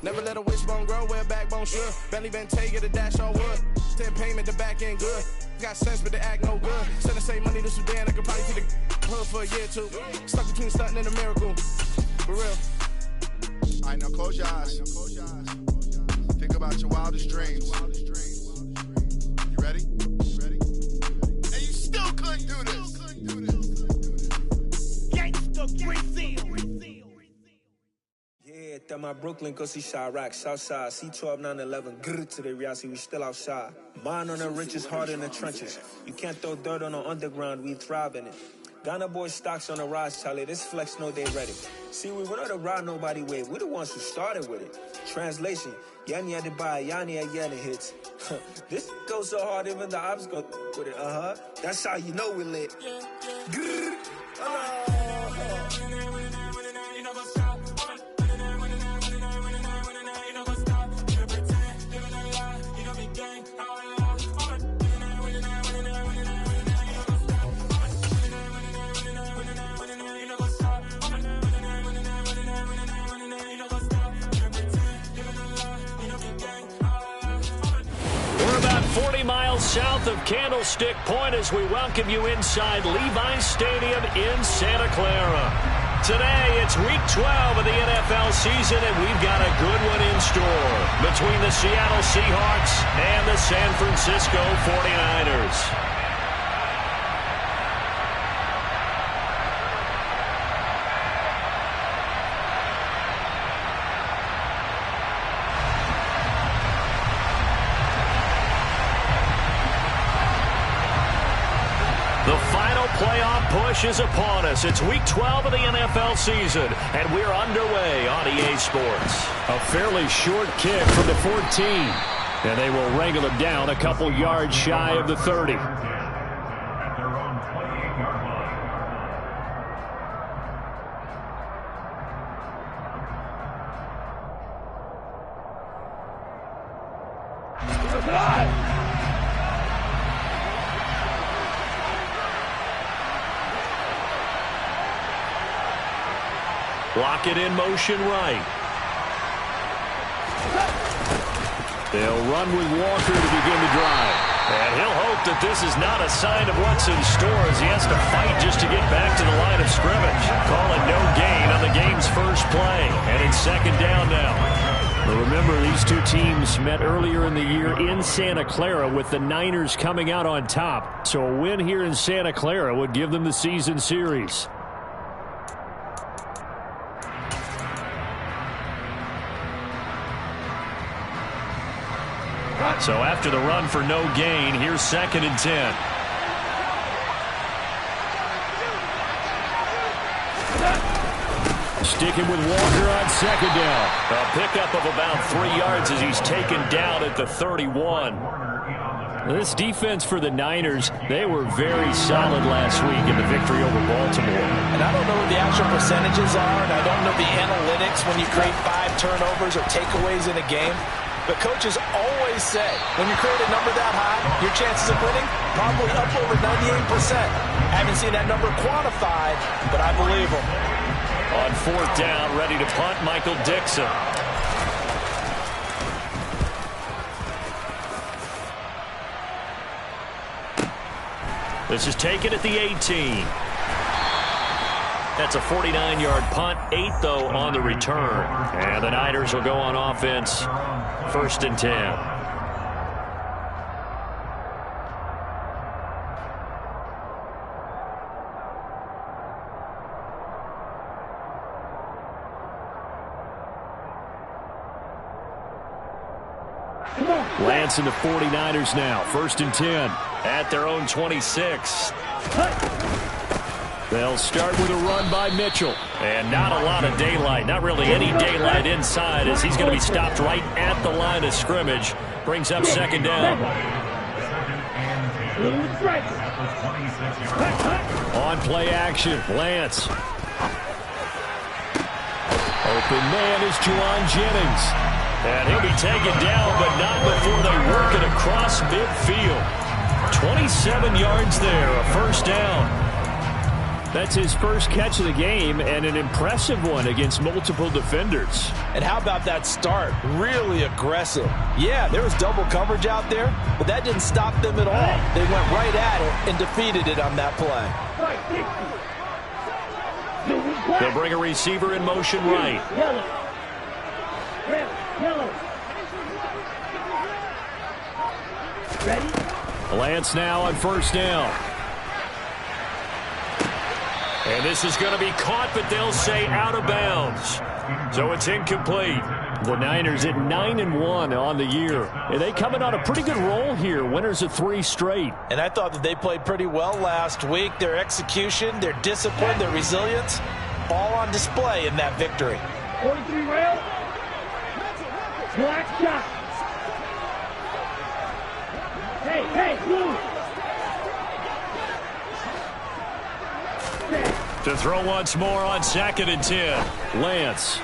Never let a wishbone grow where a backbone should. Bentley Bentay get a dash all wood. 10 payment, the back end good. Got sense, but the act no good. Send the same money to Sudan, I could probably take the hood for a year or two. Stuck between stunting and a miracle. For real. All right, now close your eyes. Think about your wildest dreams. You ready? And you still couldn't do this. Gangsta Brazil. Yeah, that my Brooklyn, go see Chirac, Southside, C12, 911, grrr to the reality, we still outside. Bond on the riches, hard in the trenches. You can't throw dirt on the underground, we thrive in it. Ghana boys stocks on the rise, Charlie, this flex know they ready. See, we went on the ride nobody with, we the ones who started with it. Translation, Yani had to buy, Yani had Yanni hits. This goes so hard, even the ops go with it, That's how you know we lit. Grrr. We're about 40 miles south of Candlestick Point as we welcome you inside Levi's Stadium in Santa Clara. Today, it's week 12 of the NFL season, and we've got a good one in store between the Seattle Seahawks and the San Francisco 49ers. The final playoff push is upon us. It's week 12 of the NFL season, and we're underway on EA Sports. A fairly short kick from the 14, and they will wrangle it down a couple yards shy of the 30. Block it in motion right. They'll run with Walker to begin the drive. And he'll hope that this is not a sign of what's in store as he has to fight just to get back to the line of scrimmage. Call it no gain on the game's first play. And it's second down now. Well, remember, these two teams met earlier in the year in Santa Clara with the Niners coming out on top. So a win here in Santa Clara would give them the season series. So after the run for no gain, here's 2nd and 10. Sticking with Walker on 2nd down. A pickup of about 3 yards as he's taken down at the 31. This defense for the Niners, they were very solid last week in the victory over Baltimore. And I don't know what the actual percentages are, and I don't know the analytics when you create 5 turnovers or takeaways in a game. But coaches always say, when you create a number that high, your chances of winning probably up over 98%. I haven't seen that number quantified, but I believe them. On 4th down, ready to punt, Michael Dixon. This is taken at the 18. That's a 49-yard punt, 8 though on the return. And the Niners will go on offense, 1st and 10. Lance and the 49ers now, 1st and 10 at their own 26. They'll start with a run by Mitchell. And not a lot of daylight, not really any daylight inside as he's going to be stopped right at the line of scrimmage. Brings up 2nd down. On play action, Lance. Open man is Juwan Jennings. And he'll be taken down, but not before they work it across midfield. 27 yards there, a 1st down. That's his first catch of the game, and an impressive one against multiple defenders. And how about that start? Really aggressive. Yeah, there was double coverage out there, but that didn't stop them at all. They went right at it and defeated it on that play. They'll bring a receiver in motion right. Lance now on first down. And this is going to be caught, but they'll say out of bounds. So it's incomplete. The Niners at 9-1 on the year. And they coming on a pretty good roll here. Winners of 3 straight. And I thought that they played pretty well last week. Their execution, their discipline, their resilience, all on display in that victory. 43 rail. Black shot. Hey, move. To throw once more on 2nd and 10. Lance.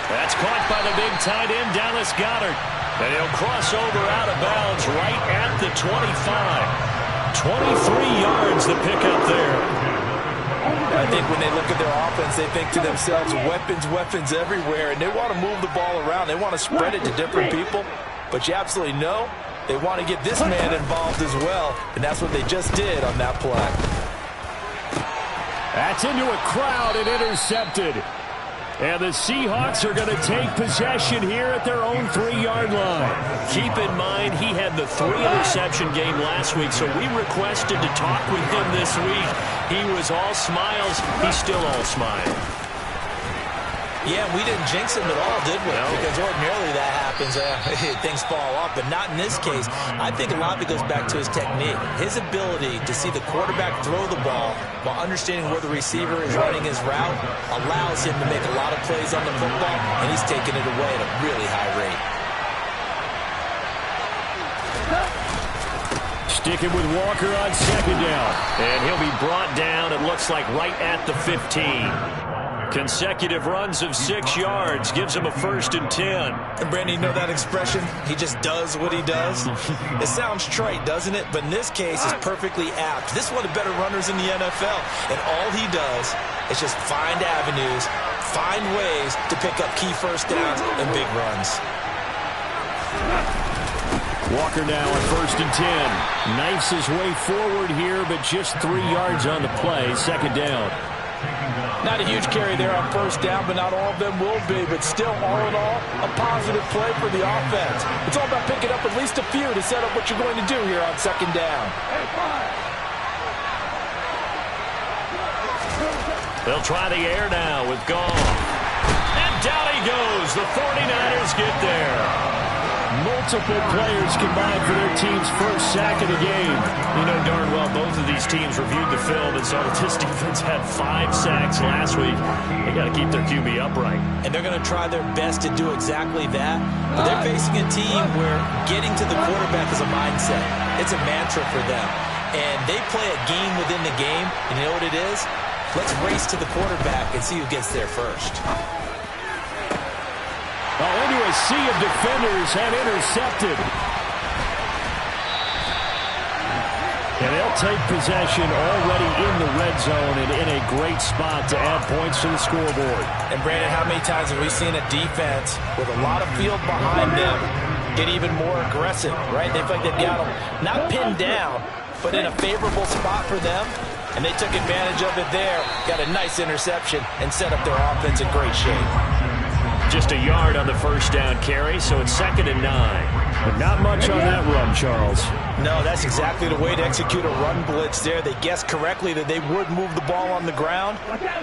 That's caught by the big tight end, Dallas Goedert. And he'll cross over out of bounds right at the 25. 23 yards to pick up there. I think when they look at their offense, they think to themselves, weapons everywhere, and they want to move the ball around. They want to spread it to different people. But you absolutely know they want to get this man involved as well, and that's what they just did on that play. That's into a crowd and intercepted. And the Seahawks are going to take possession here at their own 3-yard line. Keep in mind, he had the 3-interception game last week, so we requested to talk with him this week. He was all smiles. He's still all smile. Yeah, we didn't jinx him at all, did we? No. Because ordinarily that happens. Things fall off, but not in this case. I think a lot of it goes back to his technique. His ability to see the quarterback throw the ball while understanding where the receiver is running his route allows him to make a lot of plays on the football, and he's taking it away at a really high rate. Sticking with Walker on 2nd down. And he'll be brought down, it looks like, right at the 15. Consecutive runs of 6 yards gives him a 1st and 10. And Brandon, you know that expression? He just does what he does. It sounds trite, doesn't it? But in this case, it's perfectly apt. This is one of the better runners in the NFL. And all he does is just find avenues, find ways to pick up key first downs and big runs. Walker now on 1st and 10. Knifes his way forward here, but just 3 yards on the play. 2nd down. Not a huge carry there on 1st down, but not all of them will be. But still, all in all, a positive play for the offense. It's all about picking up at least a few to set up what you're going to do here on 2nd down. They'll try the air now with Goff. And down he goes. The 49ers get there. Multiple players combined for their team's first sack of the game. You know darn well both of these teams reviewed the film and saw that this defense had 5 sacks last week. They got to keep their QB upright. And they're going to try their best to do exactly that. But they're facing a team where getting to the quarterback is a mindset. It's a mantra for them. And they play a game within the game. And you know what it is? Let's race to the quarterback and see who gets there first. Into a sea of defenders and intercepted. And they'll take possession already in the red zone and in a great spot to add points to the scoreboard. And Brandon, how many times have we seen a defense with a lot of field behind them get even more aggressive, right? They feel like they've got them not pinned down, but in a favorable spot for them. And they took advantage of it there, got a nice interception, and set up their offense in great shape. Just a yard on the 1st down carry, so it's 2nd and 9. But not much on that run, Charles. No, that's exactly the way to execute a run blitz there. They guessed correctly that they would move the ball on the ground,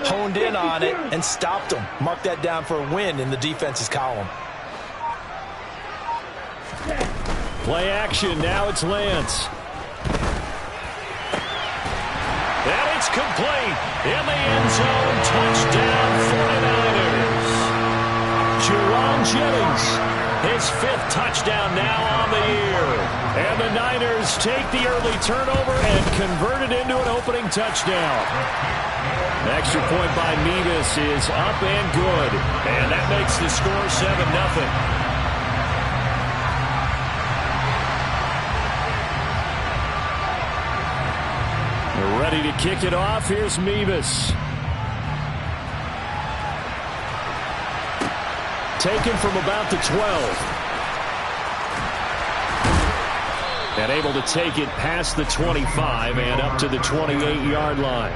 honed in on it, and stopped them. Mark that down for a win in the defense's column. Play action, now it's Lance. And it's complete. In the end zone, touchdown 49ers. Jerome Jennings, his 5th touchdown now on the year. And the Niners take the early turnover and convert it into an opening touchdown. The extra point by Mevis is up and good. And that makes the score 7-0. The Ready to kick it off. Here's Mevis. Taken from about the 12. And able to take it past the 25 and up to the 28-yard line.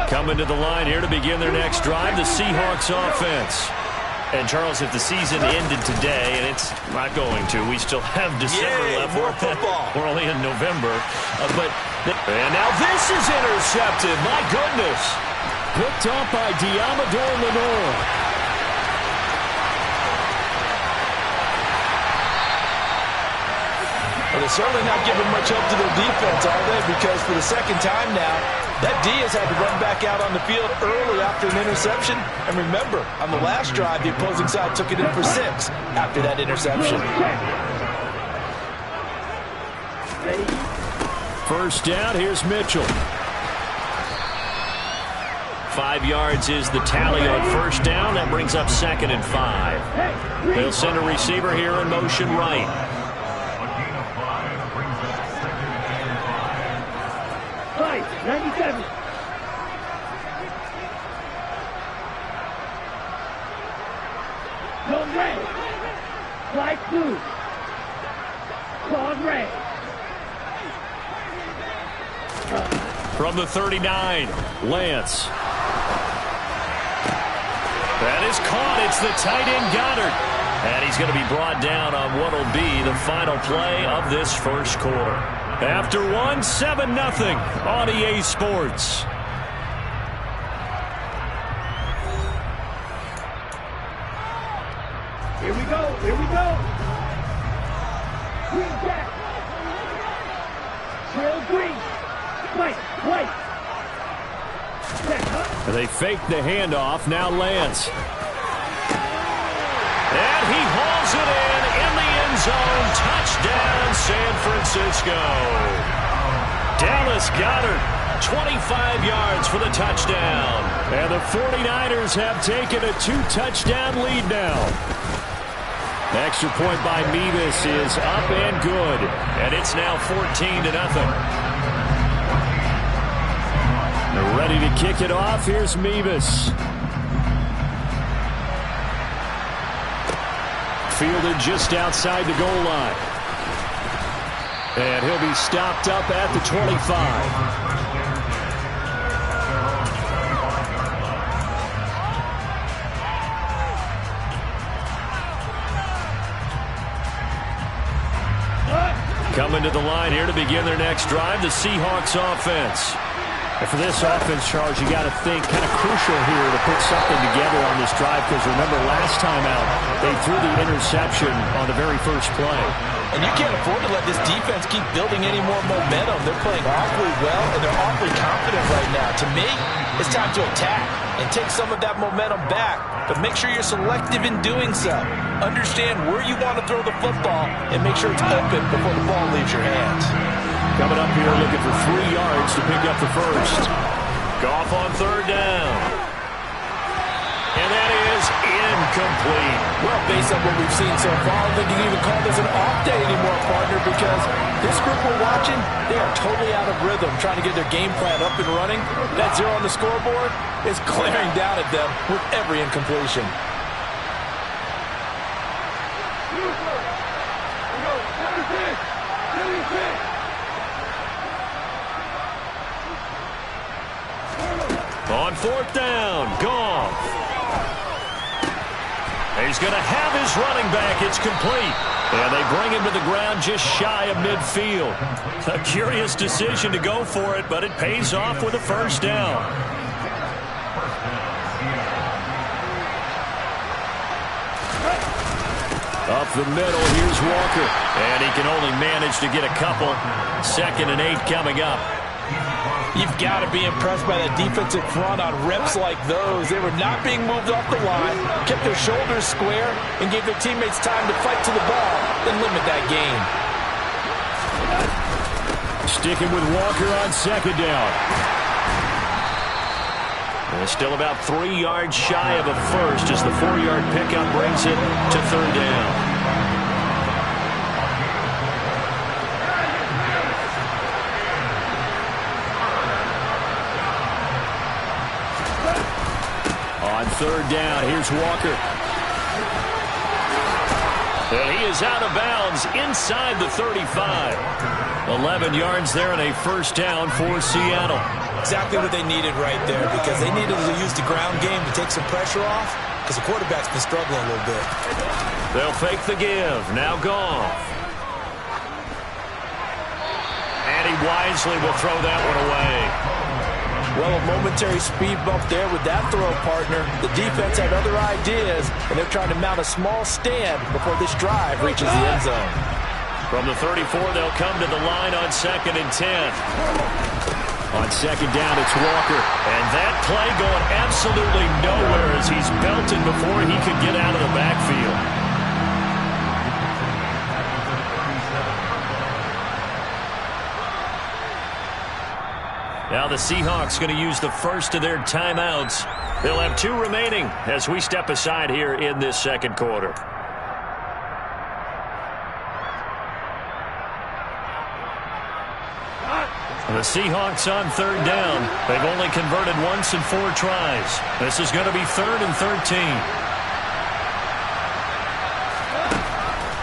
Coming to the line here to begin their next drive, the Seahawks offense. And, Charles, if the season ended today, and it's not going to, we still have December left. More football. We're only in November. And now this is intercepted. My goodness. Picked up by Diamador Lenore. Well, they're certainly not giving much help to their defense, are they? Because for the second time now, that D has had to run back out on the field early after an interception. And remember, on the last drive, the opposing side took it in for 6 after that interception. First down, here's Mitchell. 5 yards is the tally on first down. That brings up 2nd and 5. They'll send a receiver here in motion right. Fight, 97. Zone red. Flag blue. Claws red. From the 39, Lance. That is caught. It's the tight end Goddard. And he's going to be brought down on what will be the final play of this first quarter. After 1, 7-0 on EA Sports. Here we go. Here we go. Green jack. Trail green. White. White. They fake the handoff. Now Lance. And he hauls it in the end zone. Touchdown, San Francisco. Dallas Goedert, 25 yards for the touchdown. And the 49ers have taken a 2-touchdown lead now. Extra point by Mevis is up and good. And it's now 14-0. They're ready to kick it off. Here's Mevis. Fielded just outside the goal line. And he'll be stopped up at the 25. Coming to the line here to begin their next drive, the Seahawks offense. And for this offense, Charles, you got to think kind of crucial here to put something together on this drive, because remember last time out, they threw the interception on the very first play. And you can't afford to let this defense keep building any more momentum. They're playing awfully well, and they're awfully confident right now. To me, it's time to attack and take some of that momentum back, but make sure you're selective in doing so. Understand where you want to throw the football and make sure it's open before the ball leaves your hands. Coming up here looking for 3 yards to pick up the first. Goff on third down. And that is incomplete. Well, based on what we've seen so far, I don't think you can even call this an off day anymore, partner, because this group we're watching, they are totally out of rhythm, trying to get their game plan up and running. That 0 on the scoreboard is glaring down at them with every incompletion. On fourth down, Goff. He's going to have his running back. It's complete. And they bring him to the ground just shy of midfield. A curious decision to go for it, but it pays off with a first down. Up the middle, here's Walker. And he can only manage to get a couple. 2nd and 8 coming up. You've got to be impressed by that defensive front on reps like those. They were not being moved off the line, kept their shoulders square, and gave their teammates time to fight to the ball and limit that gain. Sticking with Walker on 2nd down. And still about 3 yards shy of a first as the 4-yard pickup brings it to third down. On third down, here's Walker. And he is out of bounds inside the 35. 11 yards there and a first down for Seattle. Exactly what they needed right there, because they needed to use the ground game to take some pressure off, because the quarterback's been struggling a little bit. They'll fake the give. Now Goff. And he wisely will throw that one away. Well, a momentary speed bump there with that throw, partner. The defense had other ideas, and they're trying to mount a small stand before this drive reaches the end zone. From the 34, they'll come to the line on 2nd and 10. On 2nd down, it's Walker. And that play going absolutely nowhere as he's belted before he could get out of the backfield. Now the Seahawks going to use the first of their timeouts. They'll have 2 remaining as we step aside here in this second quarter. The Seahawks on third down. They've only converted once in 4 tries. This is going to be 3rd and 13.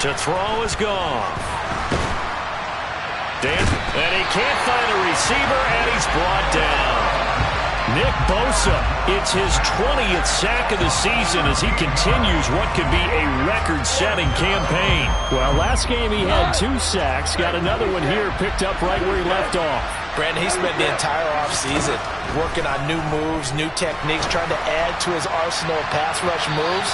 To throw is Goff. And he can't find a receiver, and he's brought down. Nick Bosa, it's his 20th sack of the season as he continues what could be a record-setting campaign. Well, last game he had 2 sacks, got another one here picked up right where he left off. Brandon, he spent the entire offseason working on new moves, new techniques, trying to add to his arsenal of pass rush moves.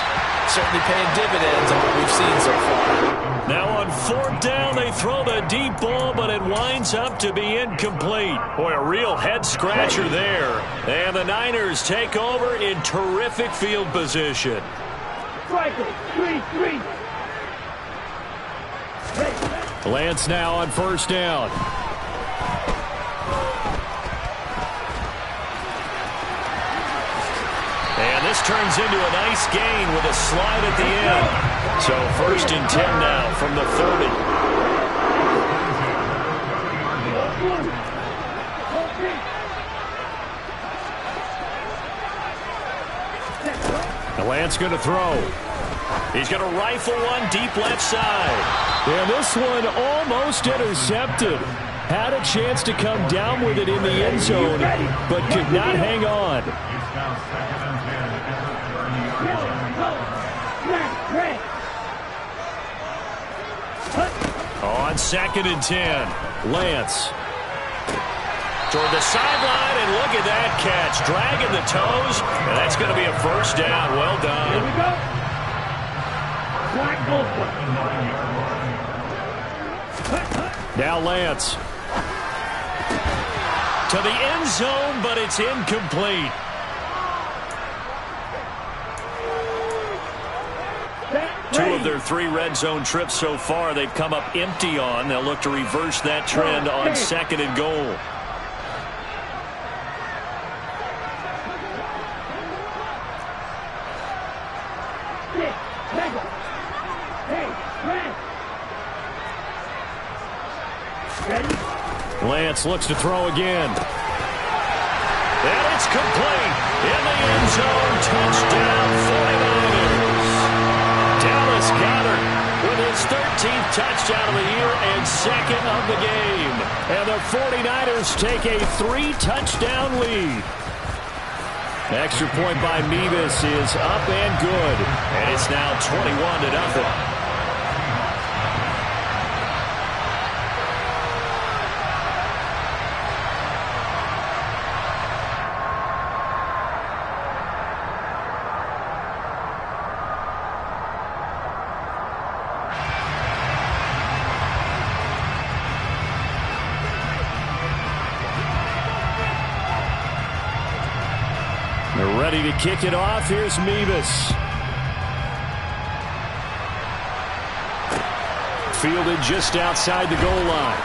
Certainly paying dividends on what we've seen so far. Now on 4th down, they throw the deep ball, but it winds up to be incomplete. Boy, a real head-scratcher there. And the Niners take over in terrific field position. Lance now on 1st down. And this turns into a nice gain with a slide at the end. So 1st and 10 now from the 30. The Lance going to throw. He's going to rifle one deep left side. And this one almost intercepted. Had a chance to come down with it in the end zone, but could not hang on. On 2nd and 10, Lance. Toward the sideline, and look at that catch. Dragging the toes, and that's going to be a first down. Well done. Here we go. Now Lance. To the end zone, but it's incomplete. Two of their 3 red zone trips so far, they've come up empty on. They'll look to reverse that trend on 2nd and goal. Lance looks to throw again. And it's complete. In the end zone, touchdown 49ers. Dallas Goedert with his 13th touchdown of the year and 2nd of the game. And the 49ers take a 3-touchdown lead. Extra point by Mevis is up and good. And it's now 21-0. They're ready to kick it off. Here's Mevis. Fielded just outside the goal line.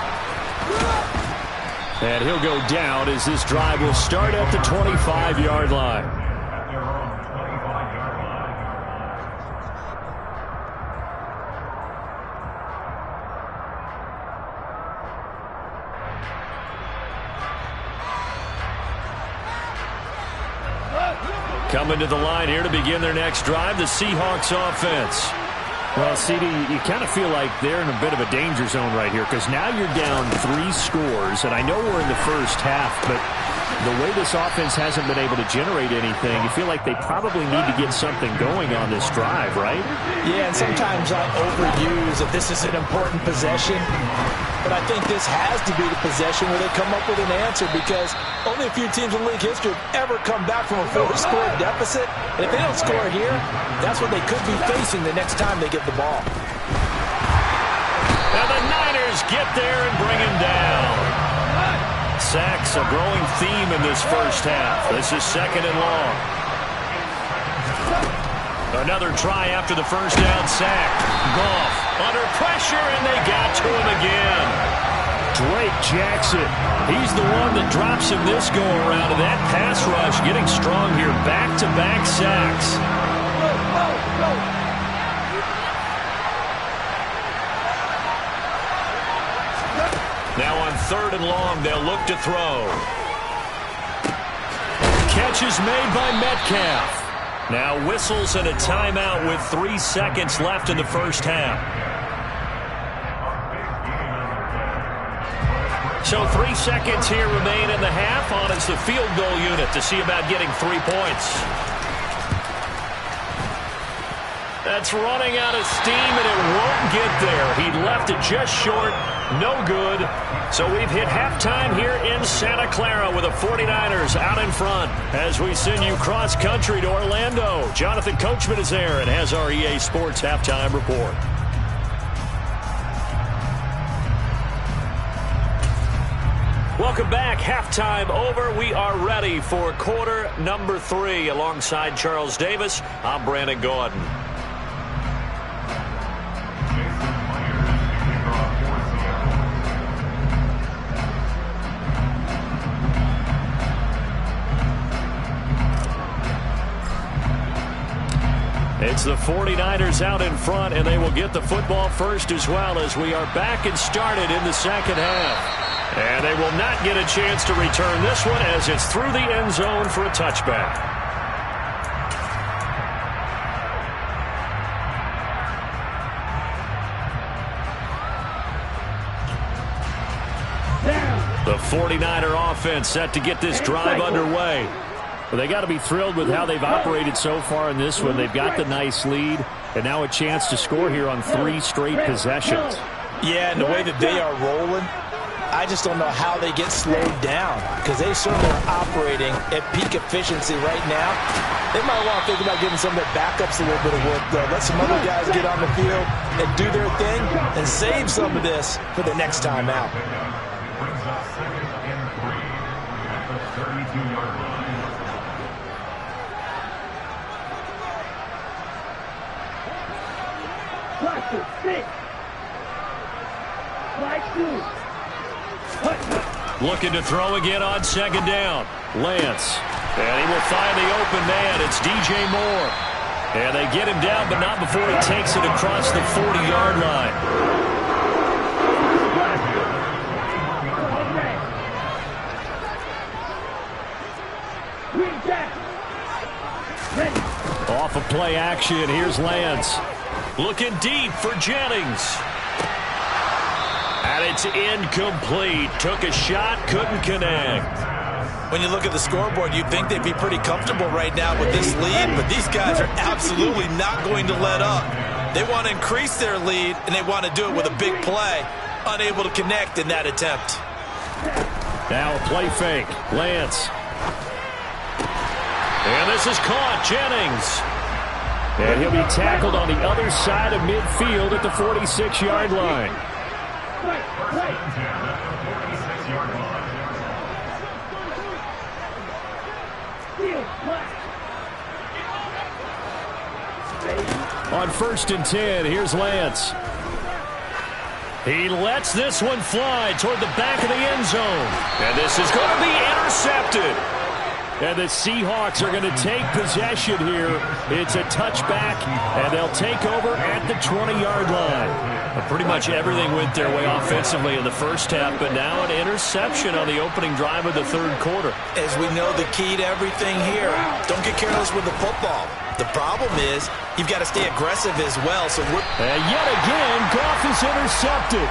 And he'll go down as this drive will start at the 25-yard line. Coming to the line here to begin their next drive, the Seahawks offense. Well, CD, you kind of feel like they're in a bit of a danger zone right here because now you're down 3 scores, and I know we're in the first half, but the way this offense hasn't been able to generate anything, you feel like they probably need to get something going on this drive, right? Yeah, and sometimes I overuse that this is an important possession, but I think this has to be the possession where they come up with an answer because only a few teams in league history have ever come back from a 4-score deficit, and if they don't score here, that's what they could be facing the next time they get the ball. Now the Niners get there and bring him down. Sacks, a growing theme in this first half. This is 2nd and long. Another try after the first down sack. Goff under pressure, and they got to him again. Drake Jackson, he's the one that drops him this go-around, and that pass rush getting strong here. Back-to-back sacks. Now on 3rd and long, they'll look to throw. Catch is made by Metcalf. Now whistles and a timeout with 3 seconds left in the first half. So 3 seconds here remain in the half. On it's the field goal unit to see about getting 3 points. That's running out of steam, and it won't get there. He left it just short. No good. So we've hit halftime here in Santa Clara with the 49ers out in front. As we send you cross-country to Orlando, Jonathan Coachman is there and has our EA Sports halftime report. Welcome back. Halftime over. We are ready for quarter number 3. Alongside Charles Davis, I'm Brandon Gordon. It's the 49ers out in front, and they will get the football first as well as we are back and started in the second half. And they will not get a chance to return this one as it's through the end zone for a touchback. The 49er offense set to get this drive underway. Well, they got to be thrilled with how they've operated so far in this one. They've got the nice lead, and now a chance to score here on 3 straight possessions. Yeah, and the way that they are rolling, I just don't know how they get slowed down because they certainly are operating at peak efficiency right now. They might want to think about giving some of their backups a little bit of work, though. Let some other guys get on the field and do their thing and save some of this for the next time out. Looking to throw again on 2nd down. Lance. And he will find the open man. It's DJ Moore. And they get him down, but not before he takes it across the 40-yard line. Off of play action, here's Lance. Looking deep for Jennings. And it's incomplete. Took a shot, couldn't connect. When you look at the scoreboard, you'd think they'd be pretty comfortable right now with this lead, but these guys are absolutely not going to let up. They want to increase their lead, and they want to do it with a big play. Unable to connect in that attempt. Now a play fake. Lance. And this is caught. Jennings. And he'll be tackled on the other side of midfield at the 46-yard line. On 1st and 10, here's Lance. He lets this one fly toward the back of the end zone. And this is going to be intercepted. And the Seahawks are going to take possession here. It's a touchback, and they'll take over at the 20-yard line. Pretty much everything went their way offensively in the first half, but now an interception on the opening drive of the third quarter. As we know, the key to everything here, don't get careless with the football. The problem is you've got to stay aggressive as well. And yet again, Goff is intercepted.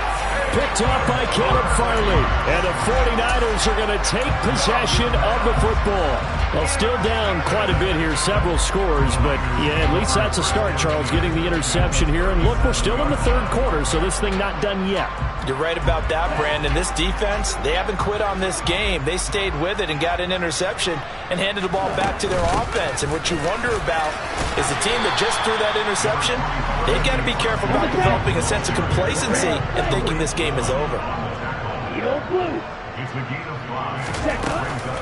Picked off by Caleb Farley. And the 49ers are going to take possession of the football. Well, still down quite a bit here, several scores, but yeah, at least that's a start, Charles, getting the interception here. And look, we're still in the third quarter, so this thing not done yet. You're right about that, Brandon. This defense, they haven't quit on this game. They stayed with it and got an interception and handed the ball back to their offense. And what you wonder about is the team that just threw that interception, they've got to be careful about developing a sense of complacency and thinking this game is over.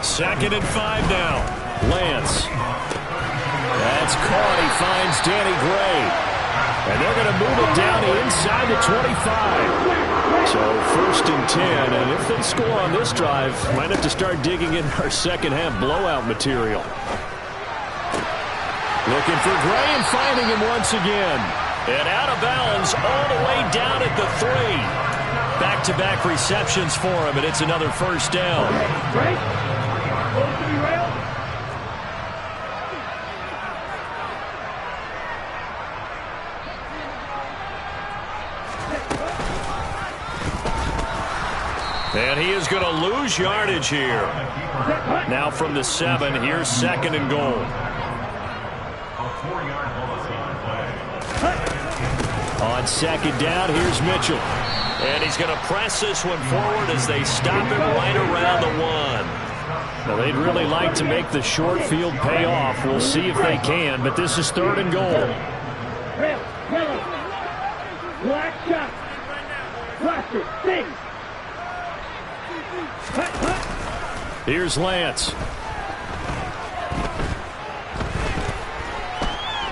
Second and 5 now. Lance. That's caught. He finds Danny Gray. And they're going to move it down inside the 25. So first and 10. And if they score on this drive, might have to start digging in our second half blowout material. Looking for Gray and finding him once again. And out of bounds all the way down at the 3. Back-to-back receptions for him, and it's another first down. And he is going to lose yardage here. Now from the 7, here's second and goal. On second down, here's Mitchell. And he's going to press this one forward as they stop him right around the 1. Well, they'd really like to make the short field pay off. We'll see if they can, but this is third and goal. Black shot. Roster, sing. Here's Lance.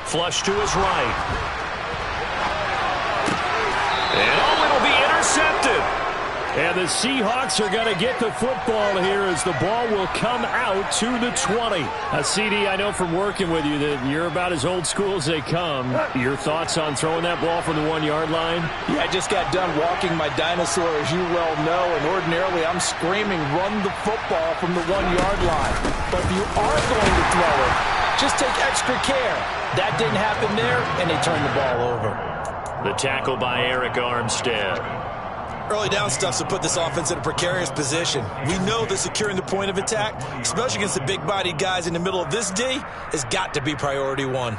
Flush to his right. And it'll be intercepted. And the Seahawks are going to get the football here as the ball will come out to the 20. CD, I know from working with you that you're about as old school as they come. Your thoughts on throwing that ball from the 1-yard line? Yeah, I just got done walking my dinosaur, as you well know, and ordinarily I'm screaming, run the football from the 1-yard line. But if you are going to throw it, just take extra care. That didn't happen there, and they turned the ball over. The tackle by Eric Armstead. Early down stuff to put this offense in a precarious position. We know that securing the point of attack, especially against the big-bodied guys in the middle of this D, has got to be priority 1.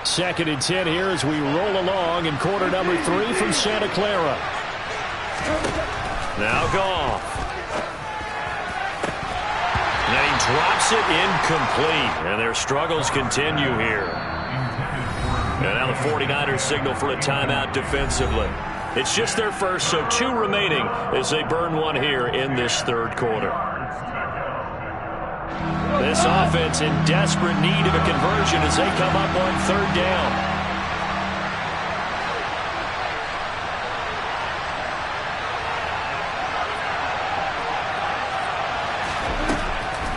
Second and 10 here as we roll along in quarter number 3 from Santa Clara. Now Goff. And he drops it incomplete. And their struggles continue here. And now the 49ers signal for a timeout defensively. It's just their first, so 2 remaining as they burn one here in this third quarter. This offense in desperate need of a conversion as they come up on third down.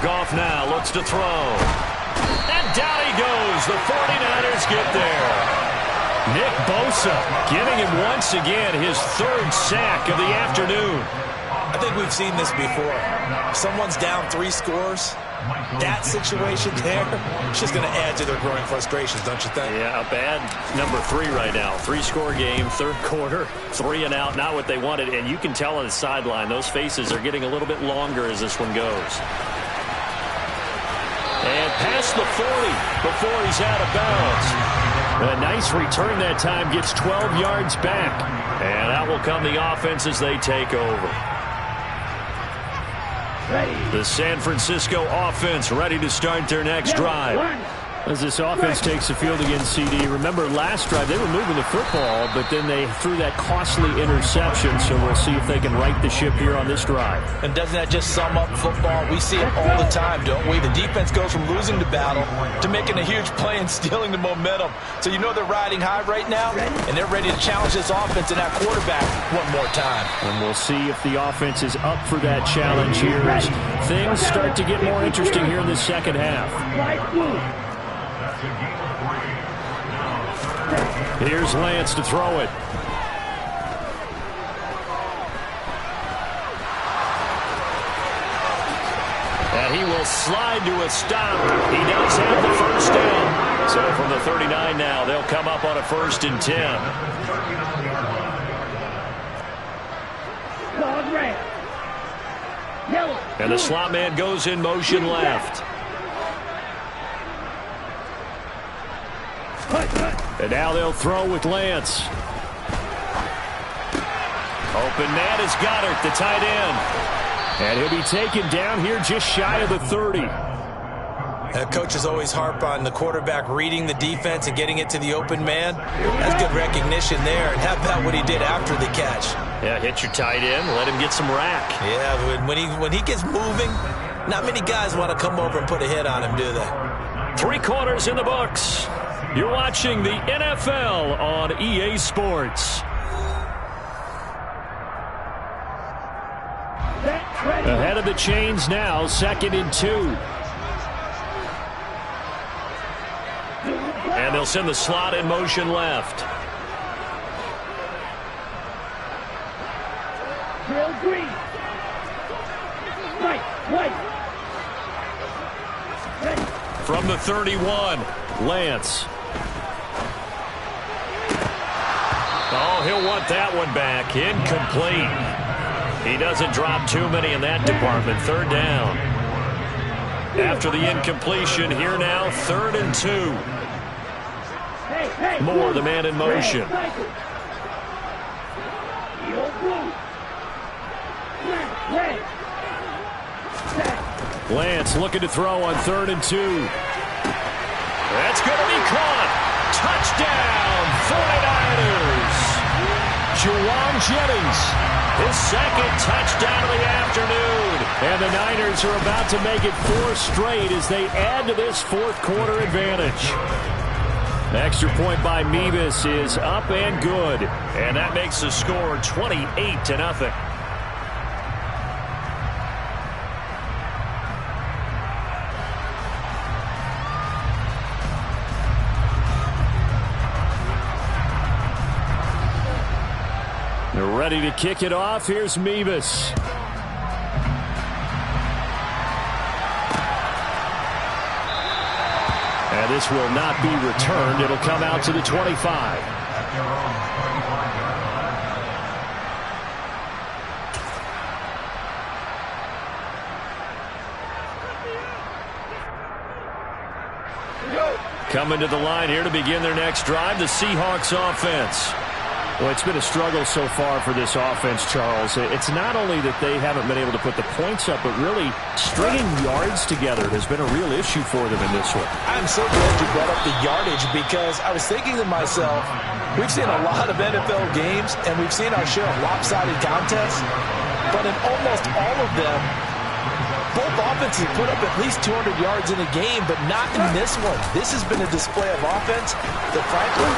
Goff now looks to throw. And down he goes. The 49ers get there. Nick Bosa getting him once again his 3rd sack of the afternoon. I think we've seen this before. If someone's down 3 scores, that situation there, it's just going to add to their growing frustrations, don't you think? Yeah, a bad number 3 right now. 3-score game, third quarter, 3 and out, not what they wanted. And you can tell on the sideline, those faces are getting a little bit longer as this one goes. And past the 40 before he's out of bounds. A nice return that time, gets 12 yards back. And out will come the offense as they take over. The San Francisco offense ready to start their next drive. As this offense takes the field against CD, remember last drive they were moving the football, but then they threw that costly interception, so we'll see if they can right the ship here on this drive. And doesn't that just sum up football? We see it all the time, don't we? The defense goes from losing the battle to making a huge play and stealing the momentum. So you know they're riding high right now, and they're ready to challenge this offense and that quarterback one more time. And we'll see if the offense is up for that challenge here as things start to get more interesting here in the second half. Here's Lance to throw it. And he will slide to a stop. He does have the first down. So from the 39 now, they'll come up on a 1st and 10. And the slot man goes in motion left. And now they'll throw with Lance. Open man is Goddard, the tight end. And he'll be taken down here just shy of the 30. Coaches always harp on the quarterback reading the defense and getting it to the open man. That's good recognition there. And how about what he did after the catch? Yeah, hit your tight end, let him get some rack. Yeah, when he gets moving, not many guys want to come over and put a hit on him, do they? 3 quarters in the books. You're watching the NFL on EA Sports. Ahead of the chains now, 2nd and 2. And they'll send the slot in motion left. Drill green. Right. From the 31, Lance. Oh, he'll want that one back. Incomplete. He doesn't drop too many in that department. 3rd down. After the incompletion, here now, 3rd and 2. Moore, the man in motion. Lance looking to throw on 3rd and 2. That's going to be caught. Touchdown, 49ers. Juwan Jennings, his 2nd touchdown of the afternoon. And the Niners are about to make it 4 straight as they add to this 4th quarter advantage. Extra point by Mevis is up and good. And that makes the score 28-0. They're ready to kick it off. Here's Mevis. And this will not be returned. It'll come out to the 25. Coming to the line here to begin their next drive, the Seahawks offense. Well, it's been a struggle so far for this offense, Charles. It's not only that they haven't been able to put the points up, but really stringing yards together has been a real issue for them in this one. I'm so glad you brought up the yardage because I was thinking to myself, we've seen a lot of NFL games and we've seen our share of lopsided contests, but in almost all of them, both offenses put up at least 200 yards in a game, but not in this one. This has been a display of offense that, frankly,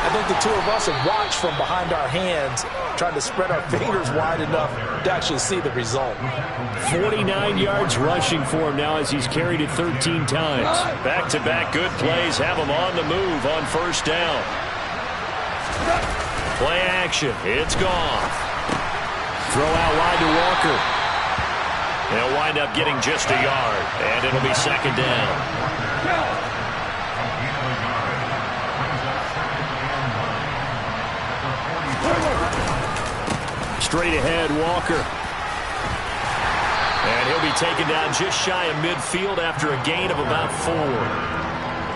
I think the two of us have watched from behind our hands, trying to spread our fingers wide enough to actually see the result. 49 yards rushing for him now as he's carried it 13 times. Back-to-back good plays have him on the move on 1st down. Play action. It's gone. Throw out wide to Walker. They'll wind up getting just a yard, and it'll be 2nd down. Straight ahead, Walker. And he'll be taken down just shy of midfield after a gain of about 4.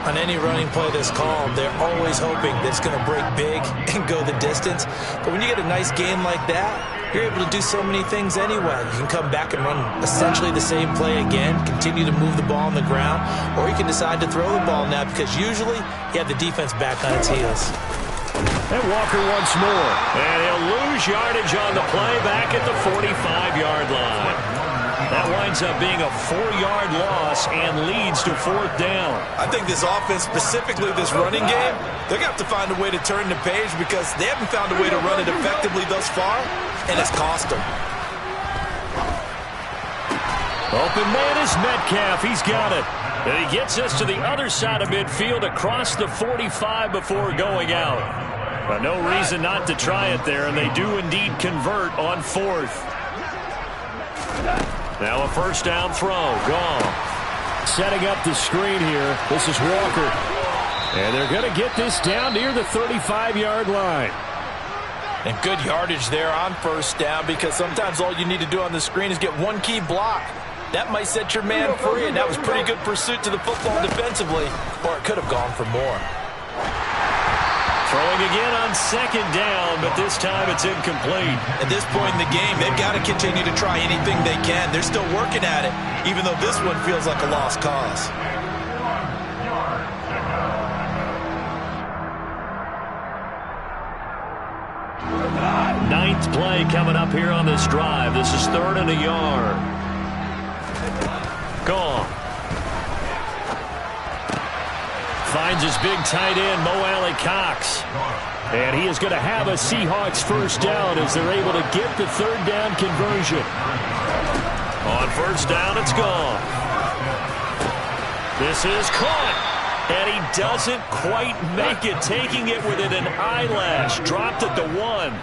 On any running play that's called, they're always hoping that it's going to break big and go the distance. But when you get a nice game like that, you're able to do so many things anyway. You can come back and run essentially the same play again, continue to move the ball on the ground, or you can decide to throw the ball now because usually you have the defense back on its heels. And Walker once more. And he'll lose yardage on the play back at the 45-yard line. That winds up being a 4-yard loss and leads to 4th down. I think this offense, specifically this running game, they're going to have to find a way to turn the page because they haven't found a way to run it effectively thus far, and it's cost them. Open man is Metcalf. He's got it. And he gets us to the other side of midfield across the 45 before going out. But no reason not to try it there, and they do indeed convert on 4th. Now a first down throw. Gone. Setting up the screen here. This is Walker. And they're going to get this down near the 35-yard line. And good yardage there on first down because sometimes all you need to do on the screen is get one key block. That might set your man free, and that was pretty good pursuit to the football defensively, or it could have gone for more. Throwing again on second down, but this time it's incomplete. At this point in the game, they've got to continue to try anything they can. They're still working at it, even though this one feels like a lost cause. Ninth play coming up here on this drive. This is 3rd and a yard. Gone. Finds his big tight end, Mo Alley-Cox. And he is going to have a Seahawks first down as they're able to get the 3rd down conversion. On first down, it's gone. This is caught. And he doesn't quite make it, taking it within an eyelash. Dropped at the 1.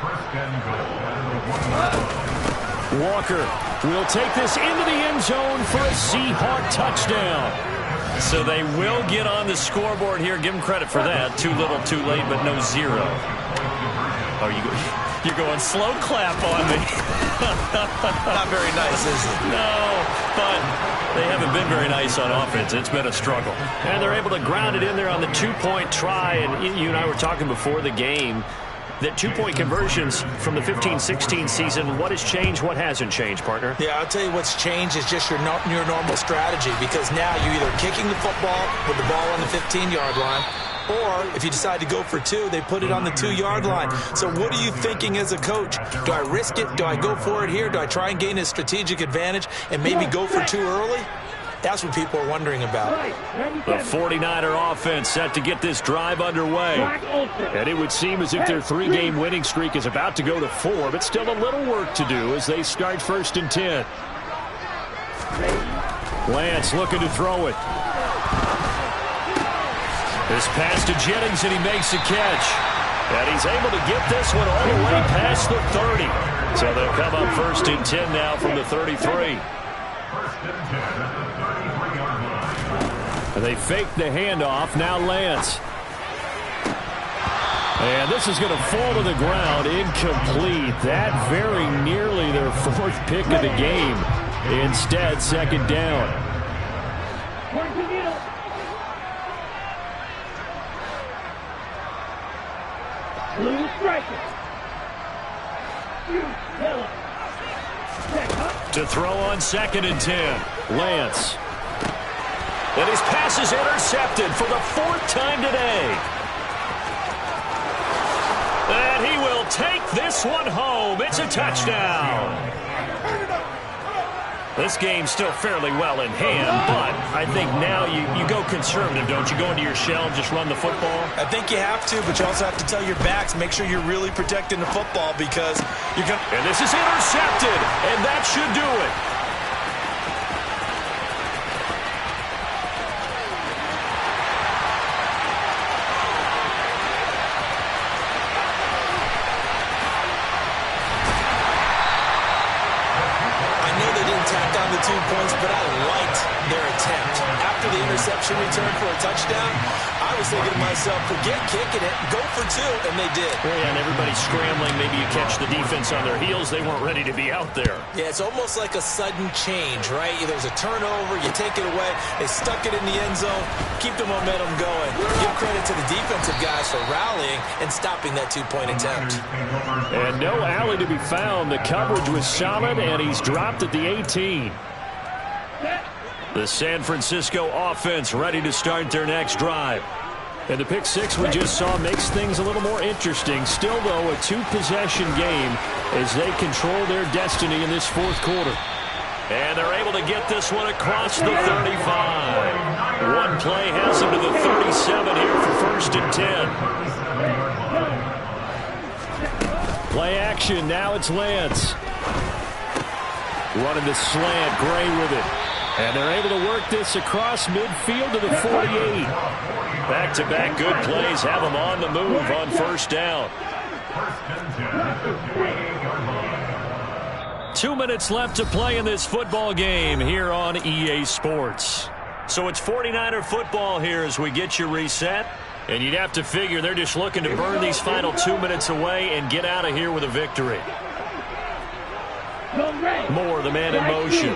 Walker will take this into the end zone for a Seahawk touchdown. So they will get on the scoreboard here. Give them credit for that. Too little, too late, but no 0. Oh, you're going slow clap on me. Not very nice, is it? No, but they haven't been very nice on offense. It's been a struggle. And they're able to ground it in there on the 2-point try. And you and I were talking before the game that 2-point conversions from the 15-16 season, what has changed, what hasn't changed, partner? Yeah, I'll tell you what's changed is just your normal strategy, because now you're either kicking the football with the ball on the 15-yard line, or if you decide to go for 2, they put it on the 2-yard line. So what are you thinking as a coach? Do I risk it? Do I go for it here? Do I try and gain a strategic advantage and maybe go for 2 early? That's what people are wondering about. The 49er offense set to get this drive underway. And it would seem as if their 3-game winning streak is about to go to 4, but still a little work to do as they start 1st and 10. Lance looking to throw it. This pass to Jennings, and he makes the catch. And he's able to get this one all the way past the 30. So they'll come up 1st and 10 now from the 33. And they fake the handoff. Now Lance. And this is going to fall to the ground. Incomplete. That very nearly their 4th pick of the game. Instead, 2nd down. To throw on 2nd and 10. Lance. And his pass is intercepted for the 4th time today. And he will take this one home. It's a touchdown. This game's still fairly well in hand, but I think now you go conservative, don't you? Go into your shell and just run the football? I think you have to, but you also have to tell your backs, make sure you're really protecting the football because you're going to... And this is intercepted, and that should do it. The 2 points, but I liked their attempt. After the interception return for a touchdown, I I was thinking to myself, forget kicking it, go for two, and they did. Well, yeah, and everybody's scrambling. Maybe you catch the defense on their heels. They weren't ready to be out there. Yeah, it's almost like a sudden change, right? There's a turnover, you take it away, they stuck it in the end zone, keep the momentum going. Give credit to the defensive guys for rallying and stopping that two-point attempt. And no alley to be found. The coverage was solid, and he's dropped at the 18. The San Francisco offense ready to start their next drive. And the pick six we just saw makes things a little more interesting. Still, though, a two-possession game as they control their destiny in this fourth quarter. And they're able to get this one across the 35. One play has them to the 37 here for 1st and 10. Play action. Now it's Lance. Running the slant. Gray with it. And they're able to work this across midfield to the 48. Back-to-back good plays have them on the move on 1st down. 2 minutes left to play in this football game here on EA Sports. So it's 49er football here as we get you reset. And you'd have to figure they're just looking to burn these final 2 minutes away and get out of here with a victory. Moore, the man in motion.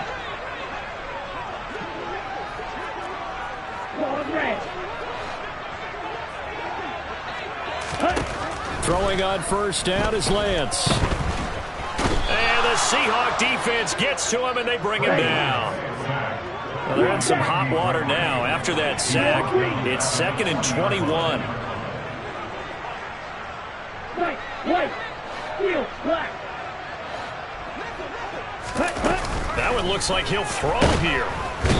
Throwing on 1st down is Lance. And the Seahawk defense gets to him, and they bring him down. Well, they're in some hot water now after that sack. It's 2nd and 21. That one looks like he'll throw here.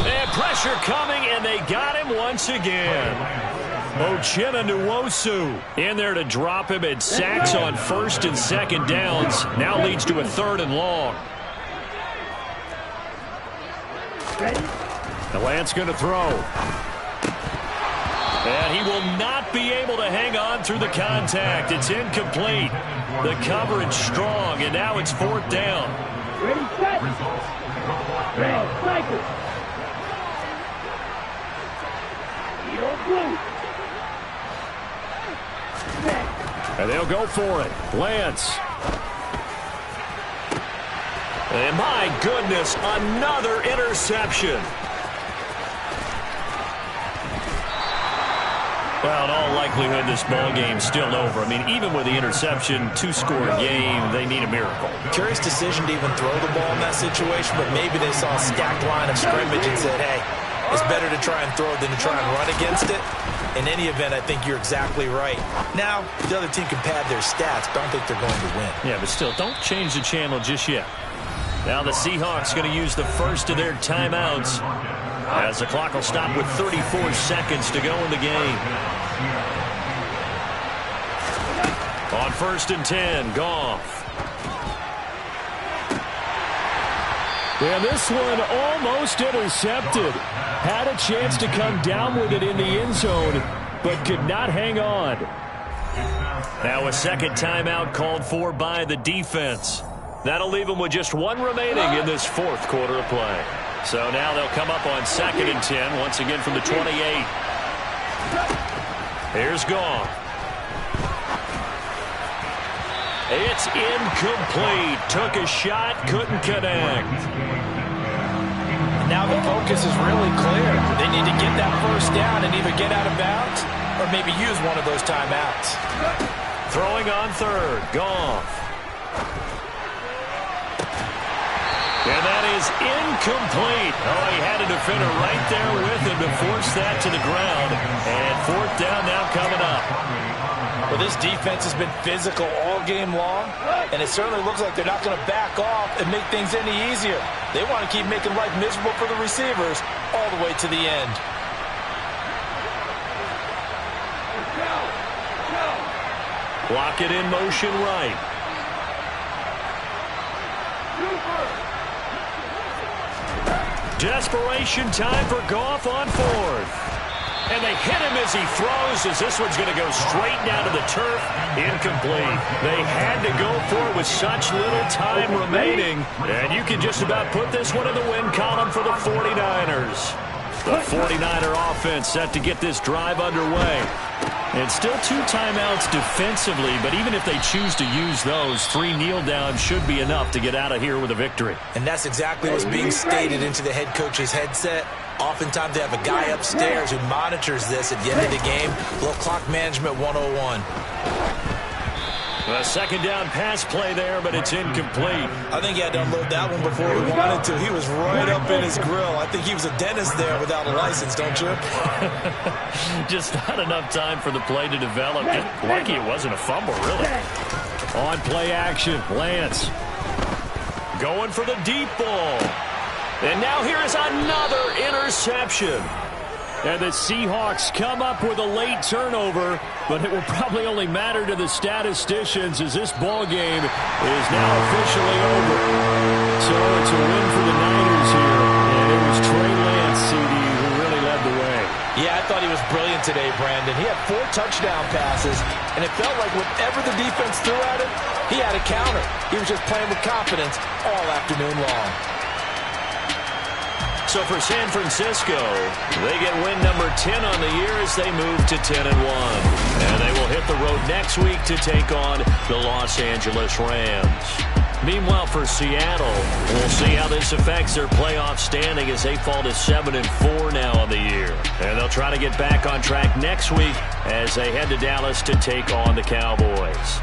And pressure coming, and they got him once again. Uchenna Nwosu in there to drop him, and sacks on 1st and 2nd downs. Now leads to a 3rd and long. The Lance going to throw. And he will not be able to hang on through the contact. It's incomplete. The coverage strong, and now it's 4th down. Ready, set. Red, cycle. Yellow, blue. And they'll go for it. Lance. And my goodness, another interception. Well, in all likelihood, this ball game's still over. I mean, even with the interception, 2-score game, they need a miracle. Curious decision to even throw the ball in that situation, but maybe they saw a stacked line of scrimmage and said, hey, it's better to try and throw than to try and run against it. In any event, I think you're exactly right. Now, the other team can pad their stats, but I don't think they're going to win. Yeah, but still, don't change the channel just yet. Now the Seahawks going to use the first of their timeouts as the clock will stop with 34 seconds to go in the game. On 1st and 10, Goff. And this one almost intercepted. Had a chance to come down with it in the end zone, but could not hang on. Now a second timeout called for by the defense. That'll leave them with just one remaining in this fourth quarter of play. So now they'll come up on 2nd and 10, once again from the 28. Here's Goff. It's incomplete. Took a shot, couldn't connect. Now the focus is really clear. They need to get that first down and either get out of bounds or maybe use one of those timeouts. Throwing on 3rd, Goff. And that is incomplete. Oh, he had a defender right there with him to force that to the ground. And 4th down now coming up. Well, this defense has been physical all game long, and it certainly looks like they're not going to back off and make things any easier. They want to keep making life miserable for the receivers all the way to the end. Block it in motion right. Desperation time for Goff on 4th. And they hit him as he throws, as this one's going to go straight down to the turf. Incomplete. They had to go for it with such little time remaining. And you can just about put this one in the win column for the 49ers. The 49er offense set to get this drive underway. And still 2 timeouts defensively, but even if they choose to use those, 3 kneel downs should be enough to get out of here with a victory. And that's exactly what's being stated into the head coach's headset. Oftentimes they have a guy upstairs who monitors this at the end of the game. Little clock management 101. A second down pass play there, but it's incomplete. I think he had to unload that one before he wanted to. He was right up in his grill. I think he was a dentist there without a license, don't you? Just not enough time for the play to develop. Just lucky it wasn't a fumble, really. On play action, Lance going for the deep ball. And now here is another interception. And the Seahawks come up with a late turnover, but it will probably only matter to the statisticians as this ball game is now officially over. So it's a win for the Niners here, and it was Trey Lance, CD, who really led the way. Yeah, I thought he was brilliant today, Brandon. He had 4 touchdown passes, and it felt like whatever the defense threw at him, he had a counter. He was just playing with confidence all afternoon long. So for San Francisco, they get win number 10 on the year as they move to 10-1. And they will hit the road next week to take on the Los Angeles Rams. Meanwhile, for Seattle, we'll see how this affects their playoff standing as they fall to 7-4 now on the year. And they'll try to get back on track next week as they head to Dallas to take on the Cowboys.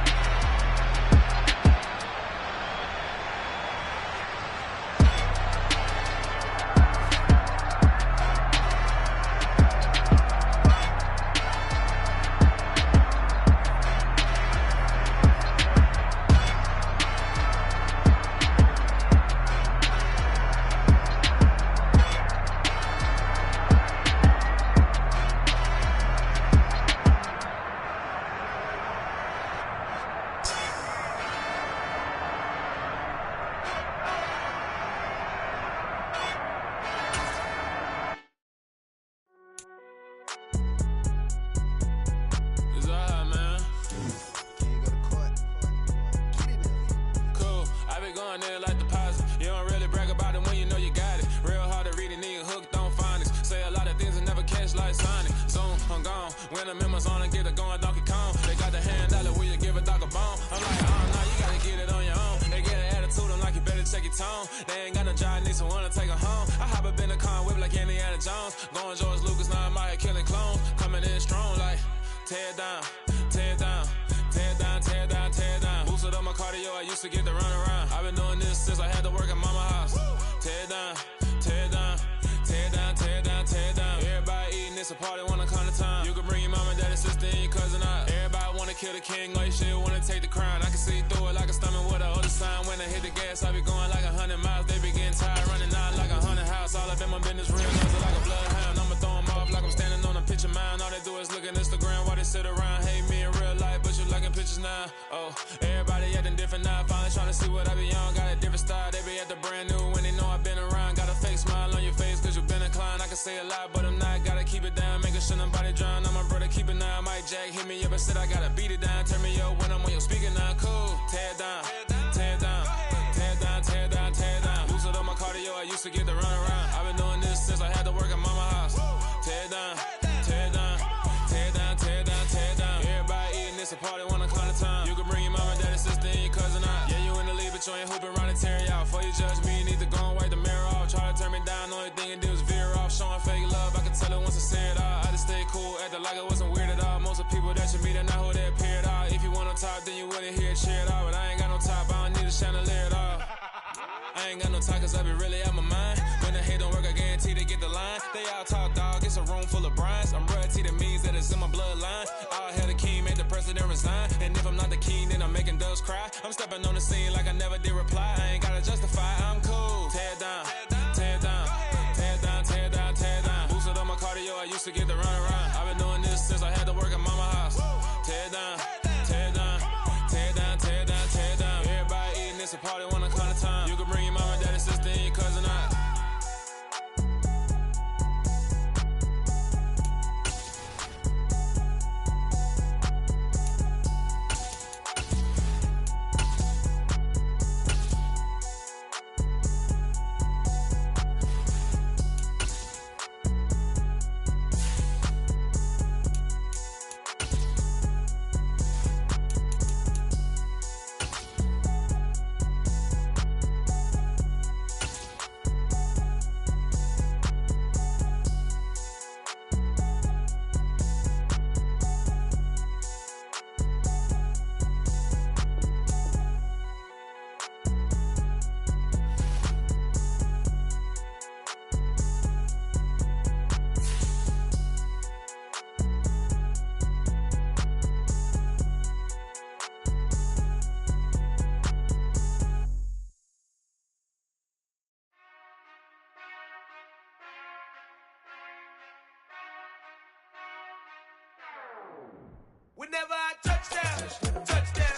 Whenever I touchdown, touchdown,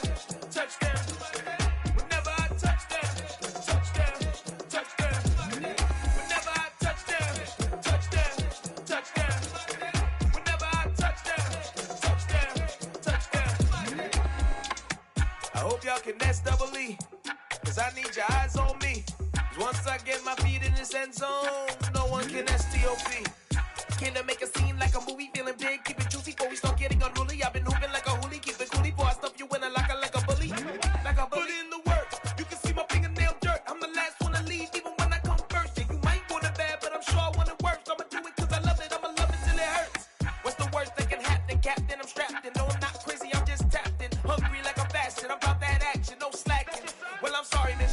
touchdown. Whenever I touchdown, touchdown, touchdown. Whenever I touchdown, touchdown, touchdown. Whenever I touchdown, touchdown, touchdown. I hope y'all can nest double E, cause I need your eyes on me. Once I get my feet in this end zone, no one can STOP. Came to make a scene like a movie, feeling big, keep it juicy before we start getting unruly. I've been hooping like a hoolie, keep it coolie before I stuff you in a locker like a bully. Like a bully. Put in the work, you can see my fingernail dirt. I'm the last one to leave, even when I come first. Yeah, you might want it bad, but I'm sure I want it worse. I'ma do it cause I love it, I'ma love it till it hurts. What's the worst that can happen, Captain? I'm strapped and no